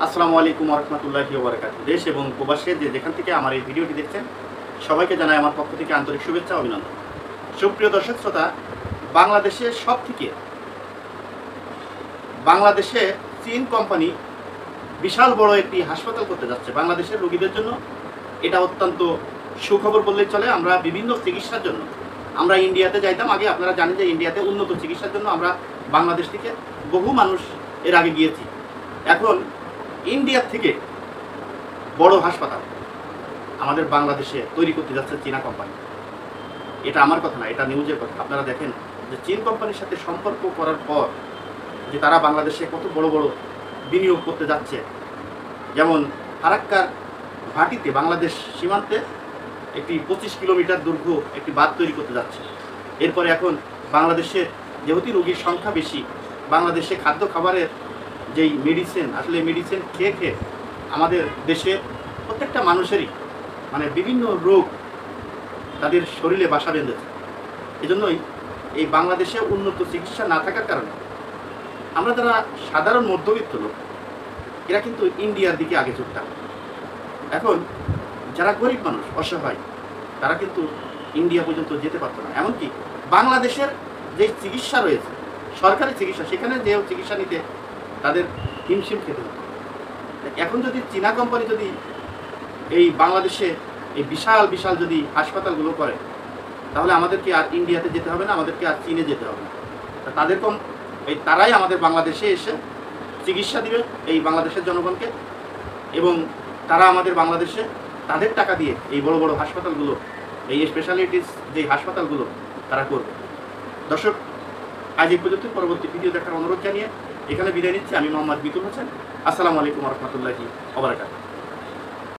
আসসালামু আলাইকুম ওয়া রাহমাতুল্লাহি ওয়া বারাকাতুহু। দেশ এবং প্রবাসে যেখান থেকে আমার এই ভিডিওটি দেখছেন সবাইকে জানাই আমার পক্ষ থেকে আন্তরিক শুভেচ্ছা ও অভিনন্দন। সুপ্রিয় দর্শক শ্রোতা, বাংলাদেশে চীন কোম্পানি বিশাল বড় একটি হাসপাতাল করতে যাচ্ছে বাংলাদেশের রোগীদের জন্য। এটা অত্যন্ত সুখবর বললেই চলে। আমরা বিভিন্ন চিকিৎসার জন্য আমরা ইন্ডিয়াতে যাইতাম আগে। আপনারা জানেন যে ইন্ডিয়াতে উন্নত চিকিৎসার জন্য আমরা বাংলাদেশ থেকে বহু মানুষ এর আগে গিয়েছি। এখন ইন্ডিয়ার থেকে বড় হাসপাতাল আমাদের বাংলাদেশে তৈরি করতে যাচ্ছে চীনা কোম্পানি। এটা আমার কথা না, এটা নিউজের কথা। আপনারা দেখেন যে চীন কোম্পানির সাথে সম্পর্ক করার পর যে তারা বাংলাদেশে কত বড় বড় বিনিয়োগ করতে যাচ্ছে। যেমন ফারাক্কার ভাটিতে বাংলাদেশ সীমান্তে একটি 25 কিলোমিটার দৈর্ঘ্য একটি বাঁধ তৈরি করতে যাচ্ছে। এরপরে এখন বাংলাদেশের যেহেতু রোগীর সংখ্যা বেশি, বাংলাদেশে খাদ্য খাবারের যেই মেডিসিন, আসলে মেডিসিন খেয়ে খেয়ে আমাদের দেশের প্রত্যেকটা মানুষেরই বিভিন্ন রোগ তাদের শরীরে বাসা বেঁধেছে। এজন্যই এই বাংলাদেশে উন্নত চিকিৎসা না থাকার কারণে আমরা যারা সাধারণ মধ্যবিত্ত লোক এরা কিন্তু ইন্ডিয়ার দিকে আগে ছুটতাম। এখন যারা গরিব মানুষ, অসহায়, তারা কিন্তু ইন্ডিয়া পর্যন্ত যেতে পারতো না। এমনকি বাংলাদেশের যে চিকিৎসা রয়েছে, সরকারি চিকিৎসা, সেখানে যে চিকিৎসা নিতে তাদের হিমশিম খেতে হতো। এখন যদি চীনা কোম্পানি যদি এই বাংলাদেশে এই বিশাল বিশাল যদি হাসপাতালগুলো করে, তাহলে আমাদেরকে আর ইন্ডিয়াতে যেতে হবে না, আমাদেরকে আর চীনে যেতে হবে না। তাদের তারাই আমাদের বাংলাদেশে এসে চিকিৎসা দিবে এই বাংলাদেশের জনগণকে, এবং তারা আমাদের বাংলাদেশে তাদের টাকা দিয়ে এই বড় বড় হাসপাতালগুলো, এই স্পেশালিটিস যে হাসপাতালগুলো তারা করবে। দর্শক, আজ এই পর্যন্ত। পরবর্তী ভিডিও দেখার অনুরোধ জানিয়ে এখানে বিদায় নিচ্ছি। আমি মোহাম্মদ বিতুল হোসেন। আসসালামু আলাইকুম ওয়া রাহমাতুল্লাহি ওয়া বারাকাতুহু।